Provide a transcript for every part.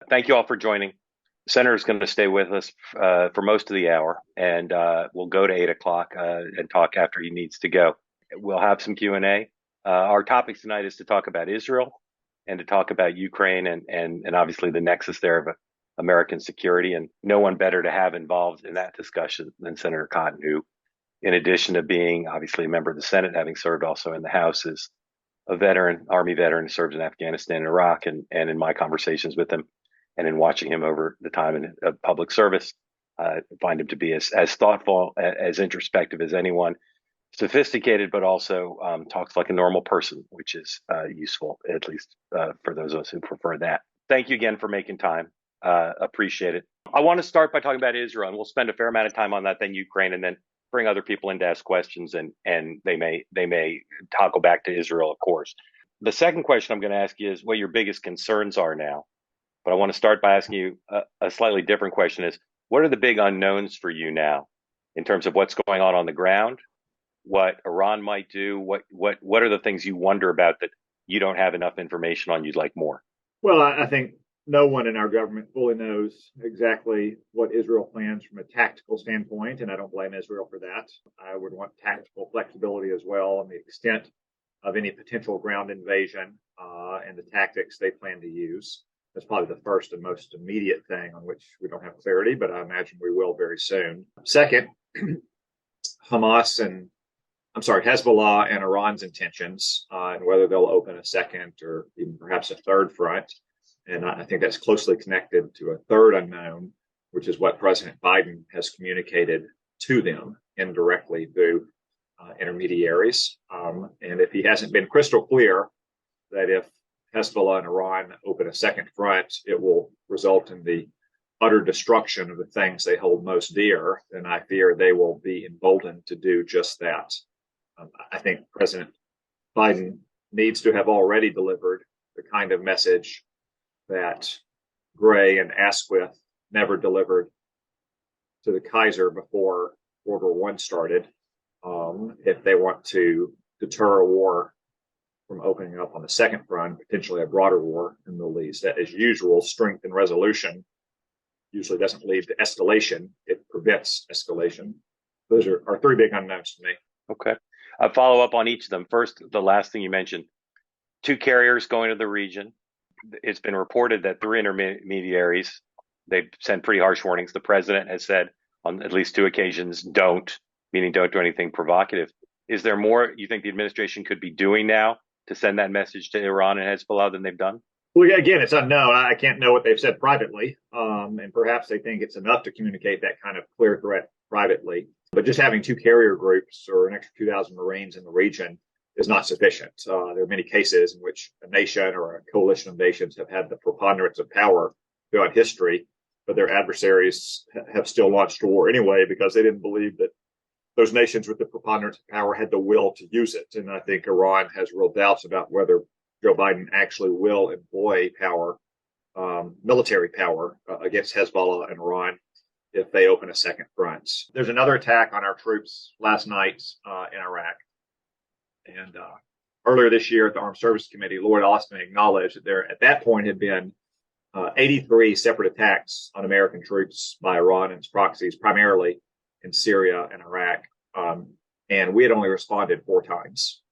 Thank you all for joining. The Senator is going to stay with us for most of the hour, and we'll go to 8 o'clock and talk after he needs to go. We'll have some Q&A. Our topic tonight is to talk about Israel and to talk about Ukraine and obviously the nexus there of American security. And no one better to have involved in that discussion than Senator Cotton, who, in addition to being obviously a member of the Senate, having served also in the House, is a veteran, Army veteran who served in Afghanistan and Iraq. And in my conversations with him and in watching him over the time in public service, I find him to be as thoughtful, as introspective as anyone, sophisticated, but also talks like a normal person, which is useful, at least for those of us who prefer that. Thank you again for making time. Appreciate it. I want to start by talking about Israel, and we'll spend a fair amount of time on that, then Ukraine, and then bring other people in to ask questions, and they may toggle back to Israel, of course. The second question I'm going to ask you is what your biggest concerns are now. But I want to start by asking you a slightly different question: is what are the big unknowns for you now in terms of what's going on the ground, what Iran might do, what are the things you wonder about that you don't have enough information on you'd like more? Well, I think no one in our government fully knows exactly what Israel plans from a tactical standpoint, and I don't blame Israel for that. I would want tactical flexibility as well on the extent of any potential ground invasion and the tactics they plan to use. That's probably the first and most immediate thing on which we don't have clarity, but I imagine we will very soon. Second, Hezbollah and Iran's intentions and whether they'll open a second or even perhaps a third front. And I think that's closely connected to a third unknown, which is what President Biden has communicated to them indirectly through intermediaries. And if he hasn't been crystal clear that if Hezbollah and Iran open a second front, it will result in the utter destruction of the things they hold most dear, then I fear they will be emboldened to do just that. I think President Biden needs to have already delivered the kind of message that Gray and Asquith never delivered to the Kaiser before World War I started. If they want to deter a war from opening up on the second front, potentially a broader war in the Middle East, as usual, strength and resolution usually doesn't lead to escalation. It prevents escalation. Those are three big unknowns to me. Okay. I'll follow up on each of them. First, the last thing you mentioned, 2 carriers going to the region. It's been reported that 3 intermediaries, they've sent pretty harsh warnings. The president has said on at least 2 occasions, meaning don't do anything provocative. Is there more you think the administration could be doing now to send that message to Iran and Hezbollah than they've done? Well, again, it's unknown. I can't know what they've said privately. And perhaps they think it's enough to communicate that kind of clear threat privately. But just having 2 carrier groups or an extra 2,000 Marines in the region is not sufficient. There are many cases in which a nation or a coalition of nations have had the preponderance of power throughout history, but their adversaries have still launched a war anyway because they didn't believe that those nations with the preponderance of power had the will to use it. And I think Iran has real doubts about whether Joe Biden actually will employ power, military power, against Hezbollah and Iran if they open a second front. There's another attack on our troops last night in Iraq. And earlier this year at the Armed Services Committee, Lloyd Austin acknowledged that there at that point had been 83 separate attacks on American troops by Iran and its proxies, primarily in Syria and Iraq. And we had only responded 4 times.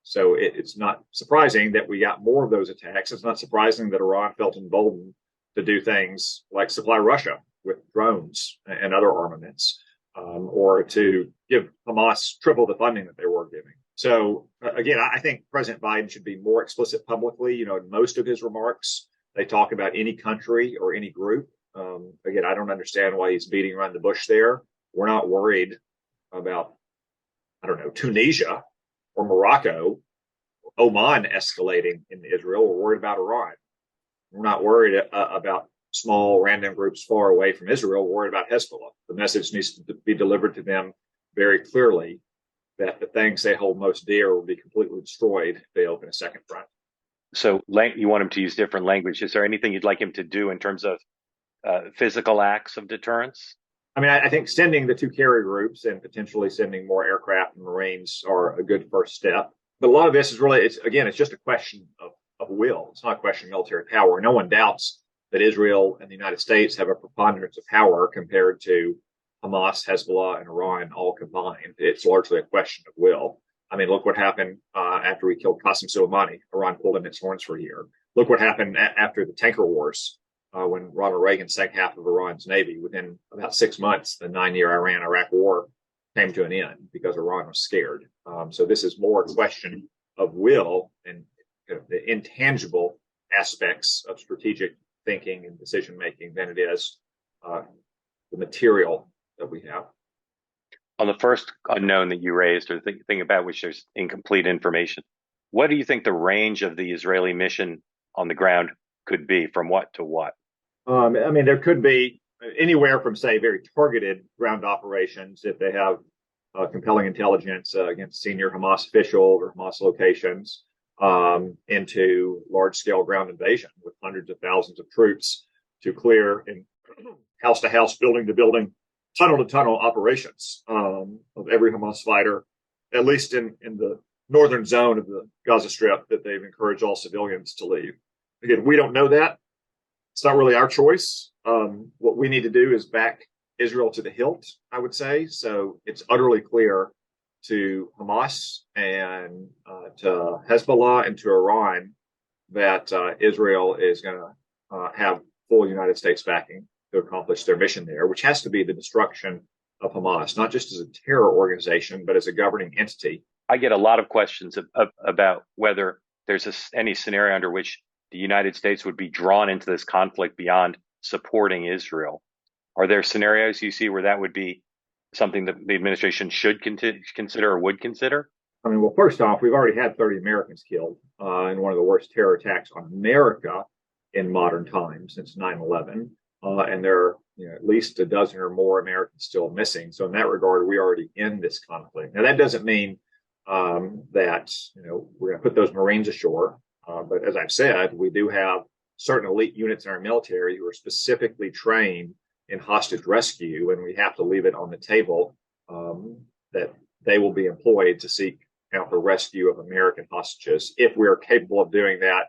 So it's not surprising that we got more of those attacks. It's not surprising that Iran felt emboldened to do things like supply Russia with drones and other armaments, or to give Hamas triple the funding that they were giving. So again, I think President Biden should be more explicit publicly. In most of his remarks, they talk about any country or any group. Again, I don't understand why he's beating around the bush there. We're not worried about, Tunisia or Morocco, or Oman escalating in Israel. We're worried about Iran. We're not worried about small random groups far away from Israel. We're worried about Hezbollah. The message needs to be delivered to them very clearly that the things they hold most dear will be completely destroyed if they open a second front. So you want him to use different language. Is there anything you'd like him to do in terms of physical acts of deterrence? I think sending the 2 carrier groups and potentially sending more aircraft and Marines are a good first step. But a lot of this is really, it's just a question of will. It's not a question of military power. No one doubts that Israel and the United States have a preponderance of power compared to Hamas, Hezbollah, and Iran all combined. It's largely a question of will. I mean, look what happened after we killed Qasem Soleimani. Iran pulled in its horns for a year. Look what happened after the tanker wars when Ronald Reagan sank half of Iran's navy. Within about 6 months, the 9-year Iran-Iraq war came to an end because Iran was scared. So this is more a question of will and the intangible aspects of strategic thinking and decision making than it is the material that we have. On the first unknown that you raised, or the thing about which there's incomplete information, what do you think the range of the Israeli mission on the ground could be? From what to what? I mean, there could be anywhere from, say, very targeted ground operations if they have compelling intelligence against senior Hamas officials or Hamas locations, into large-scale ground invasion with hundreds of thousands of troops to clear in house-to-house, building-to-building, tunnel-to-tunnel operations of every Hamas fighter, at least in the northern zone of the Gaza Strip, that they've encouraged all civilians to leave. Again, we don't know that. It's not really our choice. What we need to do is back Israel to the hilt, I would say. So it's utterly clear to Hamas and to Hezbollah and to Iran that Israel is going to have full United States backing to accomplish their mission there, which has to be the destruction of Hamas, not just as a terror organization, but as a governing entity. I get a lot of questions about whether there's any scenario under which the United States would be drawn into this conflict beyond supporting Israel. Are there scenarios you see where that would be something that the administration should consider or would consider? I mean, well, first off, we've already had 30 Americans killed in one of the worst terror attacks on America in modern times since 9/11. And there are at least a dozen or more Americans still missing. So in that regard, we're already in this conflict. Now, that doesn't mean that we're going to put those Marines ashore. But as I've said, we do have certain elite units in our military who are specifically trained in hostage rescue, and we have to leave it on the table that they will be employed to seek out the rescue of American hostages if we're capable of doing that,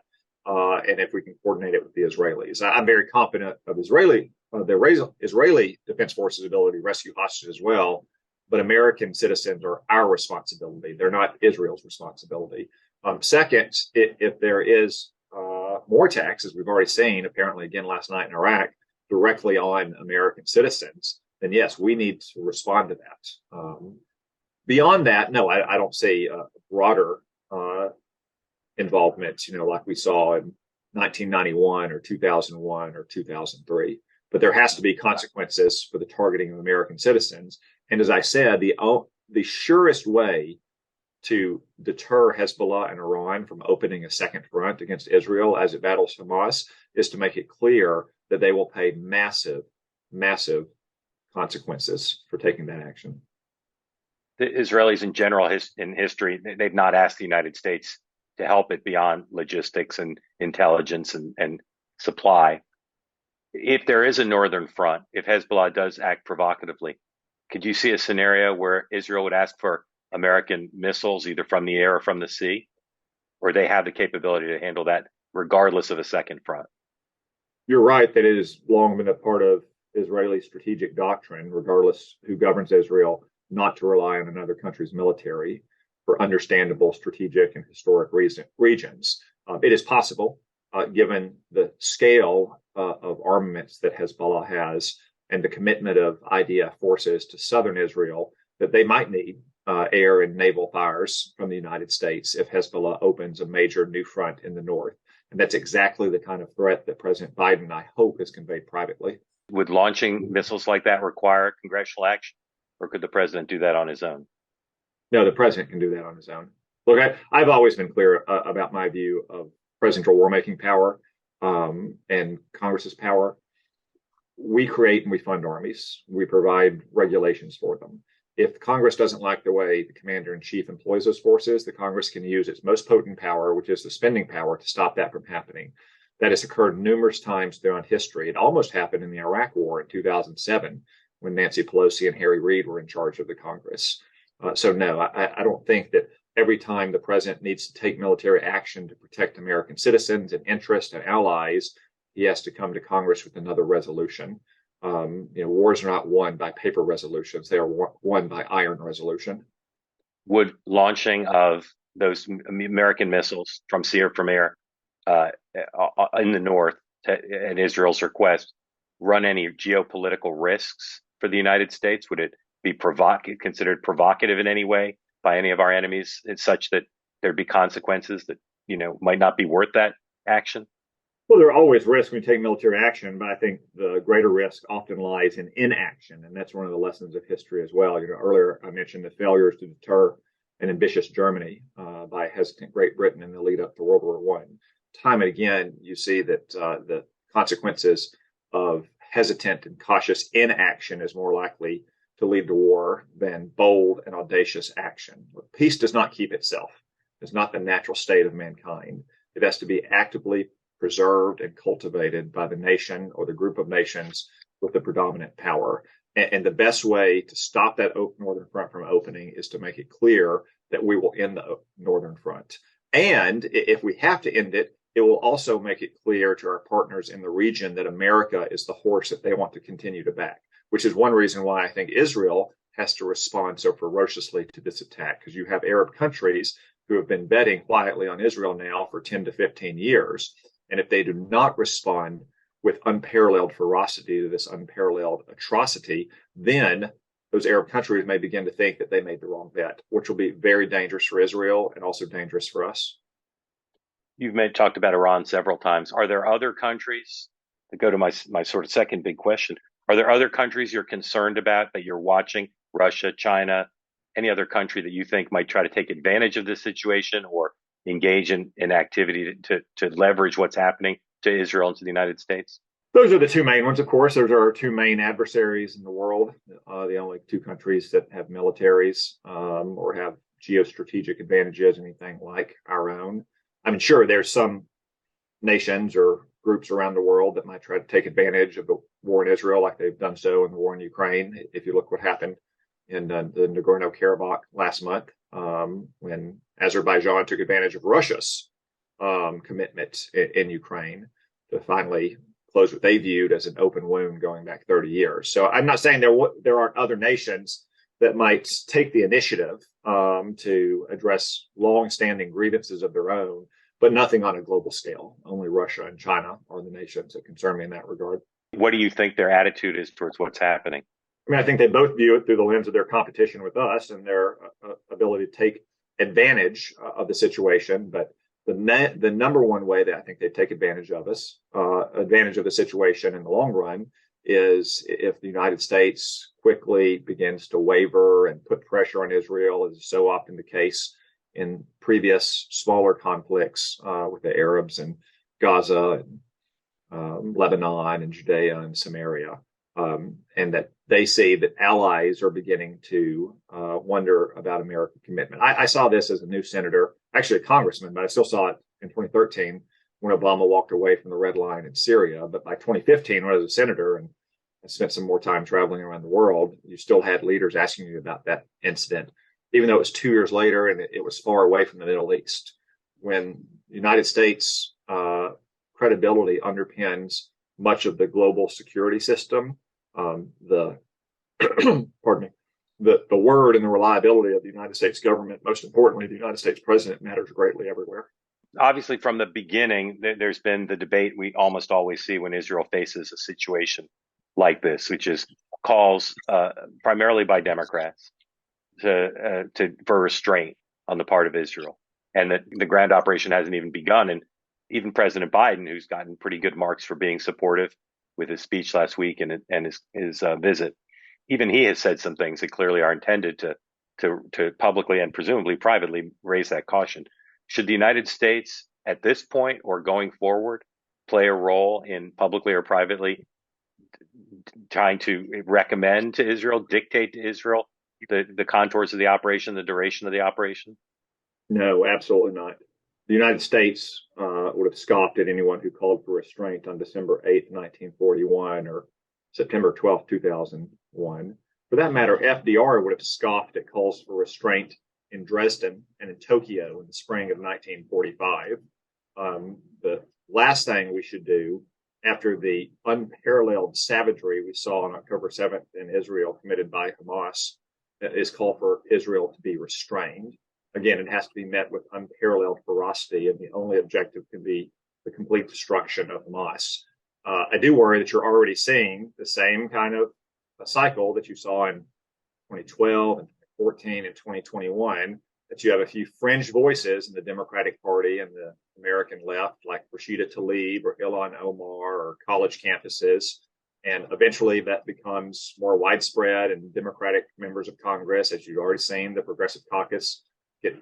and if we can coordinate it with the Israelis. I'm very confident of the Israeli Defense Forces' ability to rescue hostages as well, but American citizens are our responsibility. They're not Israel's responsibility. Second, if there is more attacks, as we've already seen, apparently again last night in Iraq, directly on American citizens, then yes, we need to respond to that. Beyond that, no, I don't see a broader involvement, like we saw in 1991 or 2001 or 2003. But there has to be consequences for the targeting of American citizens. And as I said, the surest way to deter Hezbollah and Iran from opening a second front against Israel as it battles Hamas is to make it clear that they will pay massive, massive consequences for taking that action. The Israelis in general in history, they've not asked the United States to help it beyond logistics and intelligence and supply. If there is a northern front, if Hezbollah does act provocatively, could you see a scenario where Israel would ask for American missiles, either from the air or from the sea, or they have the capability to handle that regardless of a second front? You're right that it has long been a part of Israeli strategic doctrine, regardless who governs Israel, not to rely on another country's military for understandable strategic and historic regions. It is possible, given the scale of armaments that Hezbollah has and the commitment of IDF forces to southern Israel, that they might need air and naval fires from the United States if Hezbollah opens a major new front in the north. And that's exactly the kind of threat that President Biden, I hope, has conveyed privately. Would launching missiles like that require congressional action, or could the president do that on his own? No, the president can do that on his own. Look, I've always been clear about my view of presidential war-making power and Congress's power. We create and we fund armies. We provide regulations for them. If Congress doesn't like the way the commander-in-chief employs those forces, the Congress can use its most potent power, which is the spending power, to stop that from happening. That has occurred numerous times throughout history. It almost happened in the Iraq War in 2007 when Nancy Pelosi and Harry Reid were in charge of the Congress. So no, I don't think that every time the president needs to take military action to protect American citizens and interests and allies, he has to come to Congress with another resolution. Wars are not won by paper resolutions; they are won by iron resolution. Would launching of those American missiles from air in the north at Israel's request run any geopolitical risks for the United States? Would it be considered provocative in any way by any of our enemies? It's such that there'd be consequences that might not be worth that action. Well, there are always risks when you take military action, but I think the greater risk often lies in inaction, and that's one of the lessons of history as well. Earlier I mentioned the failures to deter an ambitious Germany by hesitant Great Britain in the lead up to World War One. Time and again, you see that the consequences of hesitant and cautious inaction is more likely to lead to war than bold and audacious action. Peace does not keep itself. It's not the natural state of mankind. It has to be actively preserved and cultivated by the nation or the group of nations with the predominant power. And the best way to stop that Northern Front from opening is to make it clear that we will end the Northern Front. And if we have to end it, it will also make it clear to our partners in the region that America is the horse that they want to continue to back, which is one reason why I think Israel has to respond so ferociously to this attack, because you have Arab countries who have been betting quietly on Israel now for 10 to 15 years. And if they do not respond with unparalleled ferocity to this unparalleled atrocity, then those Arab countries may begin to think that they made the wrong bet, which will be very dangerous for Israel and also dangerous for us. You've talked about Iran several times. Are there other countries, to go to my sort of second big question, are there other countries you're concerned about that you're watching? Russia, China, any other country that you think might try to take advantage of this situation or engage in activity to leverage what's happening to Israel and to the United States? Those are the two main ones, of course. Those are our two main adversaries in the world, the only two countries that have militaries or have geostrategic advantages, anything like our own. I mean, sure, there's some nations or groups around the world that might try to take advantage of the war in Israel, like they've done so in the war in Ukraine. If you look what happened in the Nagorno-Karabakh last month, when Azerbaijan took advantage of Russia's commitment in Ukraine to finally close what they viewed as an open wound going back 30 years. So I'm not saying there aren't other nations that might take the initiative to address long-standing grievances of their own, but nothing on a global scale. Only Russia and China are the nations that concern me in that regard. What do you think their attitude is towards what's happening? I mean, I think they both view it through the lens of their competition with us and their ability to take advantage of the situation. But the number one way that I think they take advantage of the situation in the long run, is if the United States quickly begins to waver and put pressure on Israel, as is so often the case in previous smaller conflicts with the Arabs in Gaza, and, Lebanon, and Judea and Samaria. And that they see that allies are beginning to wonder about American commitment. I saw this as a new senator, actually a congressman, but I still saw it in 2013 when Obama walked away from the red line in Syria. But by 2015, when I was a senator and I spent some more time traveling around the world, you still had leaders asking you about that incident, even though it was 2 years later and it was far away from the Middle East. When the United States credibility underpins much of the global security system, the word and the reliability of the United States government, most importantly, the United States president, matters greatly everywhere. Obviously, from the beginning, there's been the debate we almost always see when Israel faces a situation like this, which is calls primarily by Democrats for restraint on the part of Israel, and that the ground operation hasn't even begun. And even President Biden, who's gotten pretty good marks for being supportive with his speech last week and his visit, even he has said some things that clearly are intended to publicly and presumably privately raise that caution. Should the United States at this point or going forward play a role in publicly or privately trying to recommend to Israel, dictate to Israel the contours of the operation, the duration of the operation? No, absolutely not. The United States would have scoffed at anyone who called for restraint on December 8th, 1941 or September 12th, 2001. For that matter, FDR would have scoffed at calls for restraint in Dresden and in Tokyo in the spring of 1945. The last thing we should do after the unparalleled savagery we saw on October 7th in Israel committed by Hamas, is called for Israel to be restrained. Again, it has to be met with unparalleled ferocity, and the only objective can be the complete destruction of Hamas. I do worry that you're already seeing the same kind of a cycle that you saw in 2012 and 2014 and 2021, that you have a few fringe voices in the Democratic Party and the American left, like Rashida Tlaib or Ilhan Omar, or college campuses. And eventually that becomes more widespread, and Democratic members of Congress, as you've already seen, the Progressive Caucus get a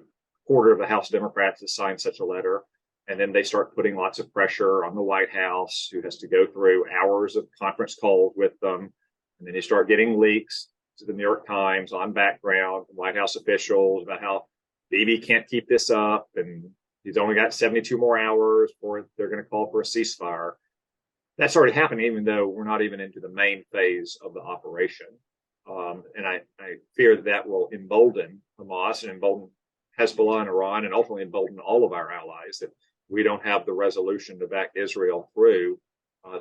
quarter of the House Democrats to sign such a letter. And then they start putting lots of pressure on the White House, who has to go through hours of conference calls with them. And then you start getting leaks to the New York Times on background from White House officials about how Bibi can't keep this up, and he's only got 72 more hours before they're going to call for a ceasefire. That's already happening, even though we're not even into the main phase of the operation. And I fear that will embolden Hamas and embolden Hezbollah and Iran, and ultimately embolden all of our allies, that we don't have the resolution to back Israel through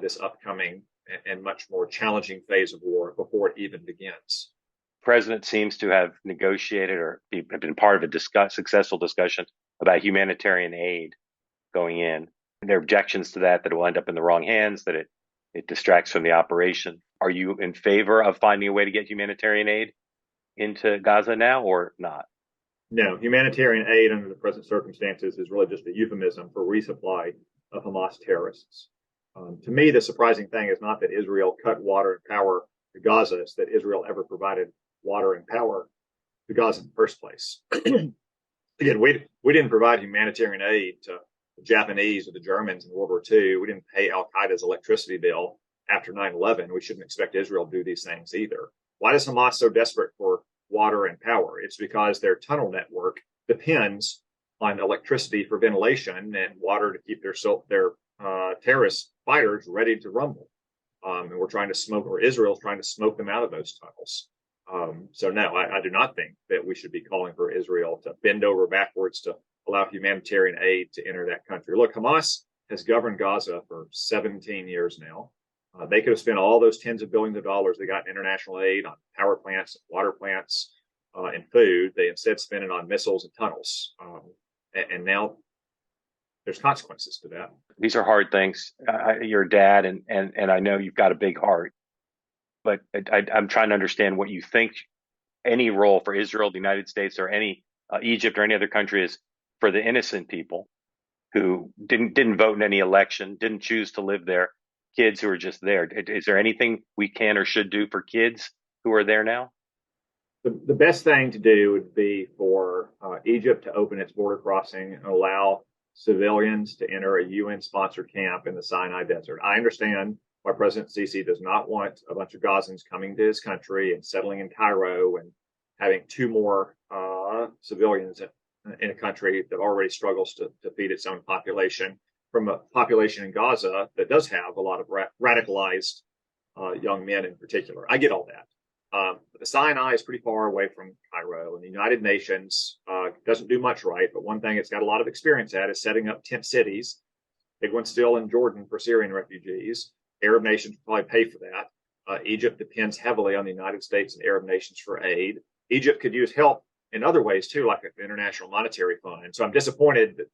this upcoming and much more challenging phase of war before it even begins. The president seems to have negotiated or have been part of a successful discussion about humanitarian aid going in. And there are objections to that it will end up in the wrong hands, that it distracts from the operation. Are you in favor of finding a way to get humanitarian aid into Gaza now, or not? No, humanitarian aid under the present circumstances is really just a euphemism for resupply of Hamas terrorists. To me, the surprising thing is not that Israel cut water and power to Gaza, it's that Israel ever provided water and power to Gaza in the first place. Again, we didn't provide humanitarian aid to the Japanese or the Germans in World War II. We didn't pay Al Qaeda's electricity bill after 9/11. We shouldn't expect Israel to do these things either. Why is Hamas so desperate for water and power? It's because their tunnel network depends on electricity for ventilation and water to keep their terrorist fighters ready to rumble. And we're trying to smoke, or Israel's trying to smoke them out of those tunnels. So no, I do not think that we should be calling for Israel to bend over backwards to allow humanitarian aid to enter that country. Look, Hamas has governed Gaza for 17 years now. They could have spent all those tens of billions of dollars they got in international aid on power plants, water plants, and food. They instead spent it on missiles and tunnels. And now there's consequences to that. These are hard things. You're a dad, and I know you've got a big heart, but I'm trying to understand what you think any role for Israel, the United States, or any Egypt or any other country is for the innocent people who didn't vote in any election, didn't choose to live there, kids who are just there. Is there anything we can or should do for kids who are there now? The best thing to do would be for Egypt to open its border crossing and allow civilians to enter a UN-sponsored camp in the Sinai Desert. I understand why President Sisi does not want a bunch of Gazans coming to his country and settling in Cairo and having two more civilians in a country that already struggles to feed its own population, from a population in Gaza that does have a lot of radicalized young men in particular. I get all that. But the Sinai is pretty far away from Cairo, and the United Nations doesn't do much right. But one thing it's got a lot of experience at is setting up tent cities. Big one still in Jordan for Syrian refugees. Arab nations probably pay for that. Egypt depends heavily on the United States and Arab nations for aid. Egypt could use help in other ways too, like the International Monetary Fund. So I'm disappointed that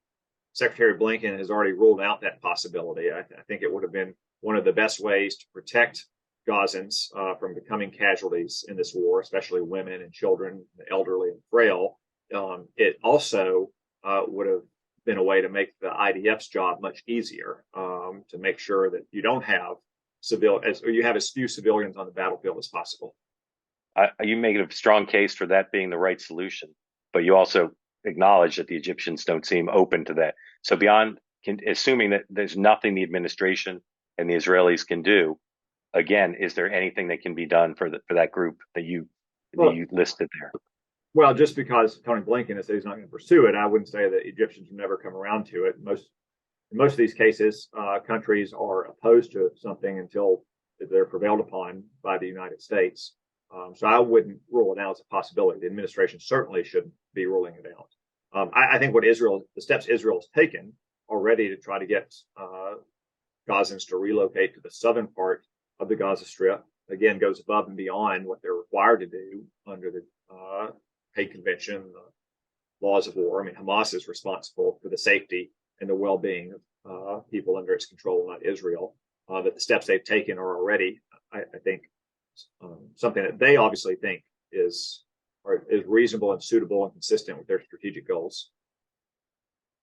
Secretary Blinken has already ruled out that possibility. I think it would have been one of the best ways to protect Gazans from becoming casualties in this war, especially women and children, the elderly and frail. It also would have been a way to make the IDF's job much easier, to make sure that you don't have you have as few civilians on the battlefield as possible. You make a strong case for that being the right solution, but you also acknowledge that the Egyptians don't seem open to that. So assuming that there's nothing the administration and the Israelis can do, again, is there anything that can be done for that group that you listed there? Well, just because Tony Blinken has said he's not going to pursue it, I wouldn't say that Egyptians would never come around to it. In most of these cases, countries are opposed to something until they're prevailed upon by the United States. So I wouldn't rule it out as a possibility. The administration certainly shouldn't be ruling it out. I think the steps Israel has taken already to try to get Gazans to relocate to the southern part of the Gaza Strip. Again, goes above and beyond what they're required to do under the Hague Convention, the laws of war. I mean, Hamas is responsible for the safety and the well-being of people under its control, not Israel. But the steps they've taken are already, I think, something that they obviously think is reasonable and suitable and consistent with their strategic goals.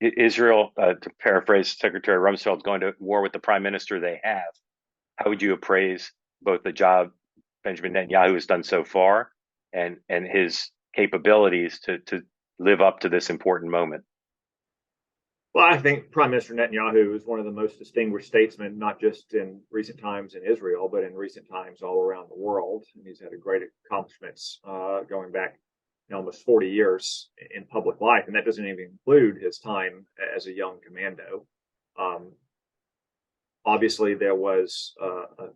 Israel, to paraphrase Secretary Rumsfeld, going to war with the prime minister they have. How would you appraise both the job Benjamin Netanyahu has done so far and his capabilities to live up to this important moment? Well, I think Prime Minister Netanyahu is one of the most distinguished statesmen, not just in recent times in Israel, but in recent times all around the world. And he's had a great accomplishments going back almost 40 years in public life. And that doesn't even include his time as a young commando. Obviously, there was a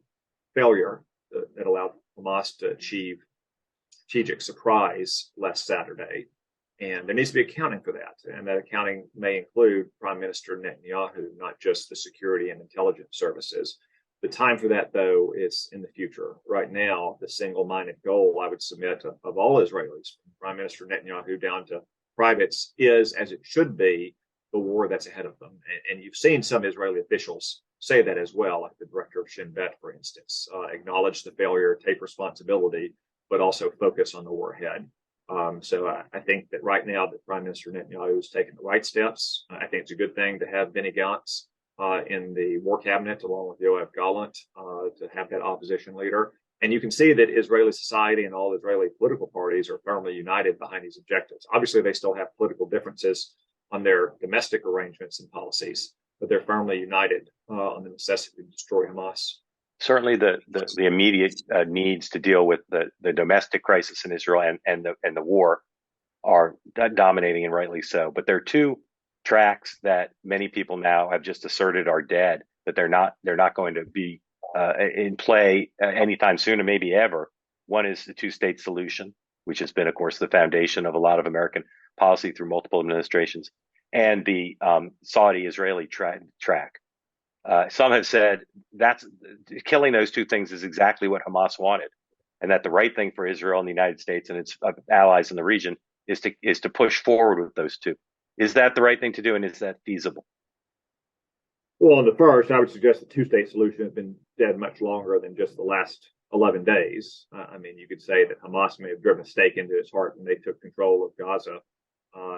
failure that allowed Hamas to achieve strategic surprise last Saturday. And there needs to be accounting for that. And that accounting may include Prime Minister Netanyahu, not just the security and intelligence services. The time for that, though, is in the future. Right now, the single-minded goal I would submit of all Israelis, from Prime Minister Netanyahu down to privates, is, as it should be, the war that's ahead of them. And you've seen some Israeli officials say that as well, like the director of Shin Bet, for instance, acknowledge the failure, take responsibility, but also focus on the war ahead. So I think that right now that Prime Minister Netanyahu is taking the right steps. I think it's a good thing to have Benny Gantz in the war cabinet along with Yoav Gallant to have that opposition leader. And you can see that Israeli society and all Israeli political parties are firmly united behind these objectives. Obviously, they still have political differences on their domestic arrangements and policies, but they're firmly united on the necessity to destroy Hamas. Certainly, the immediate needs to deal with the domestic crisis in Israel and the war are dominating, and rightly so. But there are two tracks that many people now have just asserted are dead, that they're not going to be in play anytime soon, or maybe ever. One is the two-state solution, which has been, of course, the foundation of a lot of American policy through multiple administrations, and the Saudi-Israeli track. Some have said that's killing those two things is exactly what Hamas wanted, and that the right thing for Israel and the United States and its allies in the region is to push forward with those two. Is that the right thing to do, and is that feasible? Well, on the first, I would suggest the two-state solution has been dead much longer than just the last 11 days. I mean, you could say that Hamas may have driven a stake into its heart when they took control of Gaza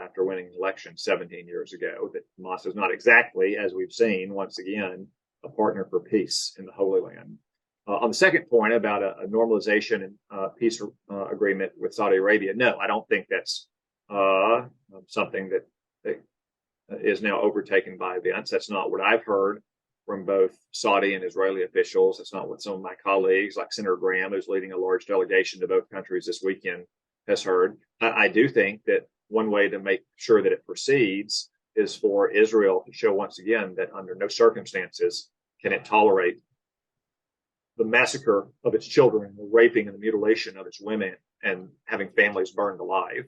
after winning the election 17 years ago, that Hamas is not exactly, as we've seen, once again, a partner for peace in the Holy Land. On the second point about a normalization and peace agreement with Saudi Arabia, no, I don't think that's something that is now overtaken by events. That's not what I've heard from both Saudi and Israeli officials. That's not what some of my colleagues, like Senator Graham, who's leading a large delegation to both countries this weekend, has heard. I do think that one way to make sure that it proceeds is for Israel to show once again that under no circumstances can it tolerate the massacre of its children, the raping and the mutilation of its women, and having families burned alive.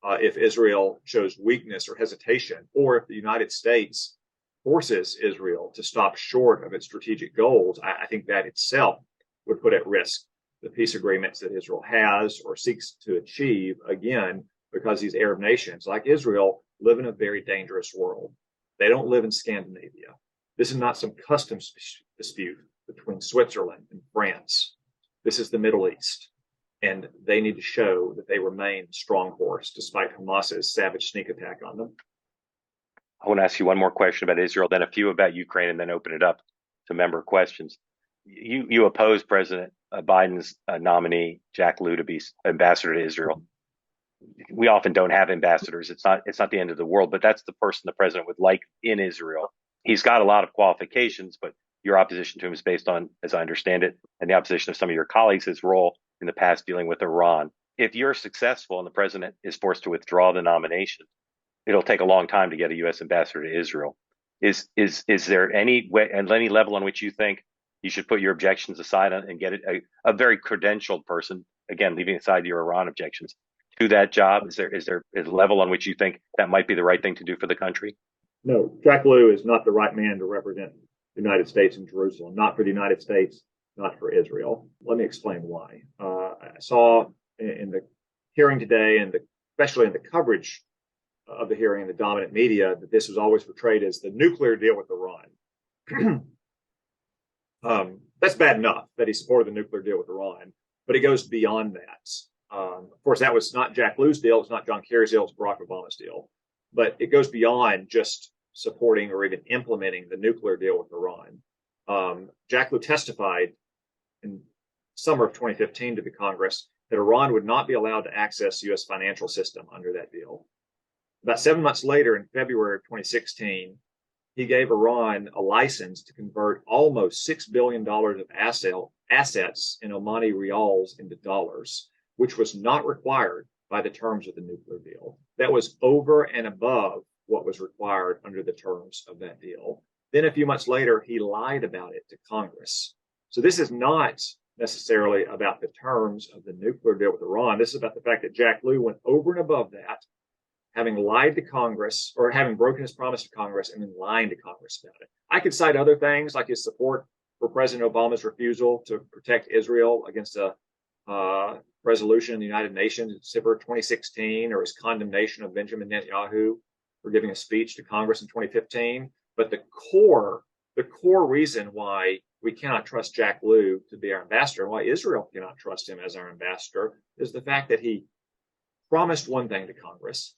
If Israel shows weakness or hesitation, or if the United States forces Israel to stop short of its strategic goals, I think that itself would put at risk the peace agreements that Israel has or seeks to achieve, again, because these Arab nations, like Israel, live in a very dangerous world. They don't live in Scandinavia. This is not some customs dispute between Switzerland and France. This is the Middle East. And they need to show that they remain a strong horse despite Hamas's savage sneak attack on them. I want to ask you one more question about Israel, then a few about Ukraine, and then open it up to member questions. You oppose President Biden's nominee, Jack Lew, to be ambassador to Israel. We often don't have ambassadors. It's not the end of the world, but that's the person the president would like in Israel. He's got a lot of qualifications, but your opposition to him is based on, as I understand it, and the opposition of some of your colleagues, his role in the past dealing with Iran. If you're successful and the president is forced to withdraw the nomination, it'll take a long time to get a U.S. ambassador to Israel. Is there any way and any level on which you think you should put your objections aside and get a very credentialed person, again, leaving aside your Iran objections, to that job? Is there a level on which you think that might be the right thing to do for the country? No, Jack Lew is not the right man to represent the United States and Jerusalem, not for the United States, not for Israel. Let me explain why. I saw in the hearing today, and especially in the coverage of the hearing in the dominant media, that this was always portrayed as the nuclear deal with Iran. That's bad enough that he supported the nuclear deal with Iran, but it goes beyond that. Of course, that was not Jack Lew's deal. It's not John Kerry's deal. It's Barack Obama's deal. But it goes beyond just supporting or even implementing the nuclear deal with Iran. Jack Lew testified in summer of 2015 to the Congress that Iran would not be allowed to access U.S. financial system under that deal. About 7 months later, in February of 2016, he gave Iran a license to convert almost $6 billion of assets in Omani rials into dollars, which was not required by the terms of the nuclear deal. That was over and above what was required under the terms of that deal. Then a few months later, he lied about it to Congress. So this is not necessarily about the terms of the nuclear deal with Iran. This is about the fact that Jack Lew went over and above that, having lied to Congress, or having broken his promise to Congress and then lying to Congress about it. I could cite other things like his support for President Obama's refusal to protect Israel against a resolution in the United Nations in December 2016, or his condemnation of Benjamin Netanyahu for giving a speech to Congress in 2015. But the core reason why we cannot trust Jack Lew to be our ambassador, and why Israel cannot trust him as our ambassador, is the fact that he promised one thing to Congress,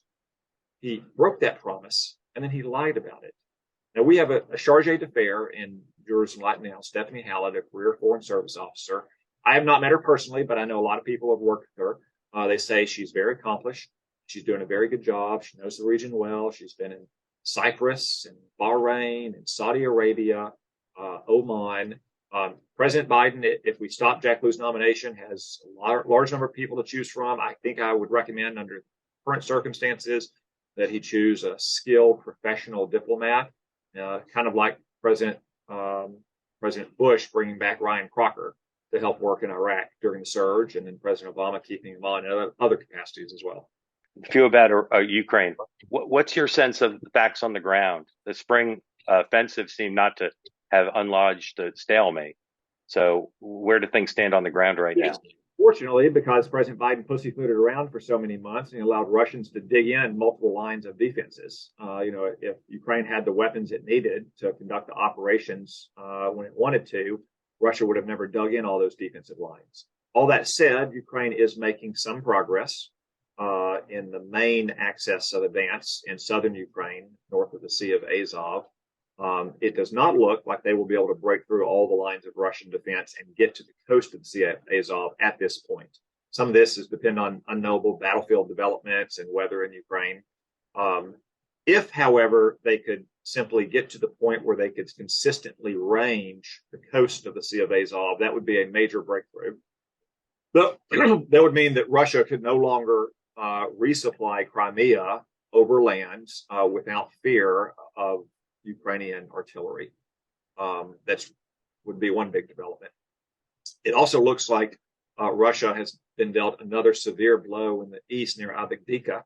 he broke that promise, and then he lied about it. Now, we have a charge d'affaires in Jerusalem right now, Stephanie Hallett, a career Foreign Service officer. I have not met her personally, but I know a lot of people have worked with her. They say she's very accomplished. She's doing a very good job. She knows the region well. She's been in Cyprus and Bahrain and Saudi Arabia, Oman. President Biden, if we stop Jack Lew's nomination, has a large number of people to choose from. I think I would recommend, under current circumstances, that he choose a skilled professional diplomat, kind of like President Bush bringing back Ryan Crocker to help work in Iraq during the surge, and then President Obama keeping him on in other capacities as well. A few about Ukraine. What's your sense of the facts on the ground? The spring offensive seemed not to have unlodged a stalemate. So where do things stand on the ground right now? Fortunately, because President Biden pussyfooted around for so many months and he allowed Russians to dig in multiple lines of defenses. If Ukraine had the weapons it needed to conduct the operations when it wanted to, Russia would have never dug in all those defensive lines. All that said, Ukraine is making some progress in the main axis of advance in southern Ukraine, north of the Sea of Azov. It does not look like they will be able to break through all the lines of Russian defense and get to the coast of the Sea of Azov at this point. Some of this is depend on unknowable battlefield developments and weather in Ukraine. If, however, they could simply get to the point where they could consistently range the coast of the Sea of Azov, that would be a major breakthrough. That would mean that Russia could no longer resupply Crimea over land without fear of Ukrainian artillery. That would be one big development. It also looks like Russia has been dealt another severe blow in the east near Avdiivka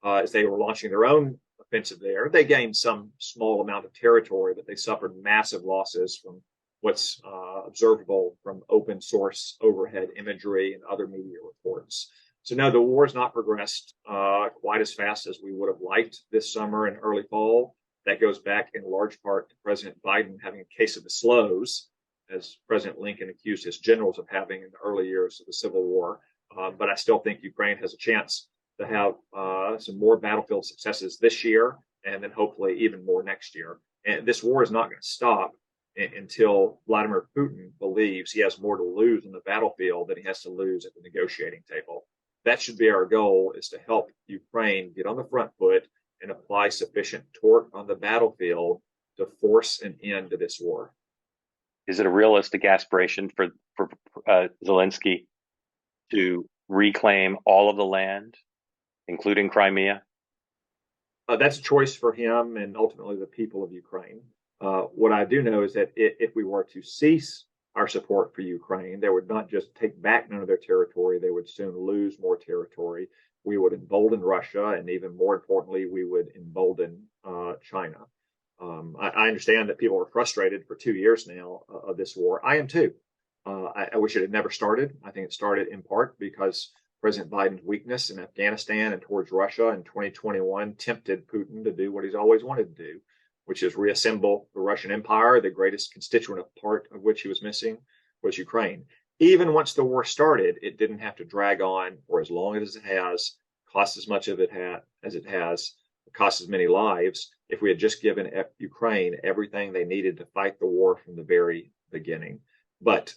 as they were launching their own offensive there. They gained some small amount of territory, but they suffered massive losses from what's observable from open source overhead imagery and other media reports. So no, the war has not progressed quite as fast as we would have liked this summer and early fall. That goes back in large part to President Biden having a case of the slows, as President Lincoln accused his generals of having in the early years of the Civil War. But I still think Ukraine has a chance to have some more battlefield successes this year, and then hopefully even more next year. And this war is not going to stop until Vladimir Putin believes he has more to lose on the battlefield than he has to lose at the negotiating table. That should be our goal, is to help Ukraine get on the front foot and apply sufficient torque on the battlefield to force an end to this war. Is it a realistic aspiration for Zelensky to reclaim all of the land, including Crimea? That's a choice for him and ultimately the people of Ukraine. What I do know is that if we were to cease our support for Ukraine, they would not just take back none of their territory, they would soon lose more territory. We would embolden Russia, and even more importantly, we would embolden China. I understand that people are frustrated for 2 years now of this war. I am too. I wish it had never started. I think it started in part because President Biden's weakness in Afghanistan and towards Russia in 2021 tempted Putin to do what he's always wanted to do, which is reassemble the Russian Empire. The greatest constituent part of which he was missing was Ukraine. Even once the war started, it didn't have to drag on for as long as it has, cost as much of it as it has, cost as many lives. If we had just given Ukraine everything they needed to fight the war from the very beginning. But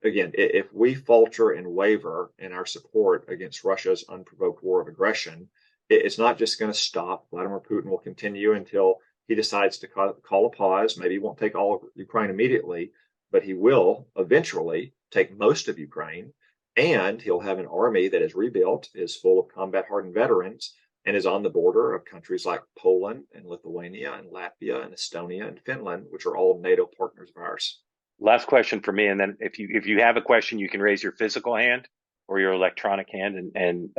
again, if we falter and waver in our support against Russia's unprovoked war of aggression, it's not just going to stop. Vladimir Putin will continue until he decides to call a pause. Maybe he won't take all of Ukraine immediately, but he will eventually take most of Ukraine, and he'll have an army that is rebuilt, is full of combat hardened veterans, and is on the border of countries like Poland and Lithuania and Latvia and Estonia and Finland, which are all NATO partners of ours. Last question for me, and then if you have a question, you can raise your physical hand or your electronic hand. And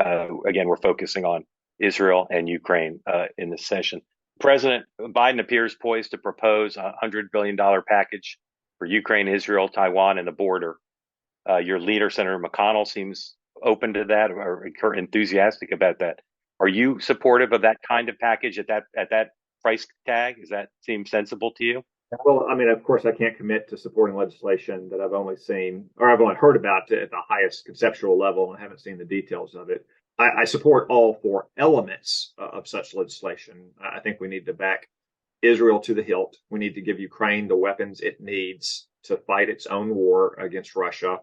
again, we're focusing on Israel and Ukraine in this session. President Biden appears poised to propose a $100 billion package for Ukraine, Israel, Taiwan, and the border. Your leader, Senator McConnell, seems open to that or enthusiastic about that. Are you supportive of that kind of package at that price tag? Does that seem sensible to you? Well, I mean, of course, I can't commit to supporting legislation that I've only seen or I've only heard about at the highest conceptual level and haven't seen the details of it. I support all four elements of such legislation. I think we need to back Israel to the hilt. We need to give Ukraine the weapons it needs to fight its own war against Russia.